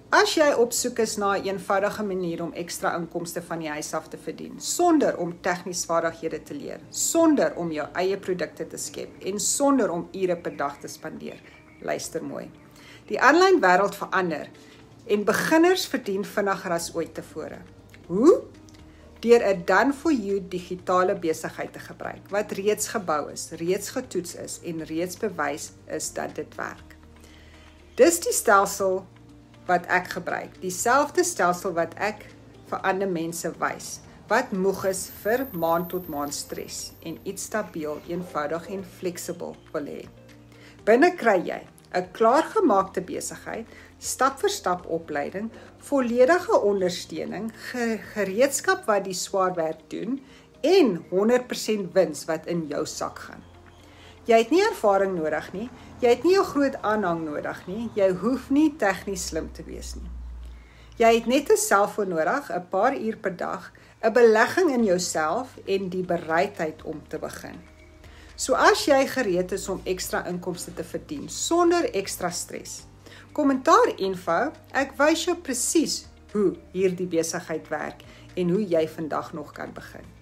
As jy op soek is na 'n eenvoudige manier om ekstra inkomste van die huis af te verdien, sonder om tegniese vaardighede te leer, sonder om jou eie produkte te skep en sonder om ure per dag te spandeer, luister mooi. Die aanlyn wêreld verander en beginners verdien vinniger as ooit tevore. Hoe? Deur 'n done-for-you digitale besigheid te gebruik, wat reeds gebou is, reeds getoets is en reeds bewys is dat dit werk. Dis die stelsel wat ek gebruik, dieselfde stelsel wat ek vir ander mense wys, wat moeg is vir maand tot maand stres en iets stabiel, eenvoudig en fleksibel wil hê. Binne kry jy 'n klaargemaakte besigheid, stap vir stap opleiding, volledige ondersteuning, gereedskap wat die swaar werk doen en 100% wins wat in jou sak gaan. Jy het nie ervaring nodig nie, jy het nie 'n groot aanhang nodig nie, jy hoef nie tegnies slim te wees nie. Jy het net 'n selfoon nodig, 'n paar uur per dag, 'n belegging in jouself en die bereidheid om te begin. So as jy gereed is om ekstra inkomste te verdien sonder ekstra stres, kommentaar info, ek wys jou presies hoe hierdie besigheid werk en hoe jy vandag nog kan begin.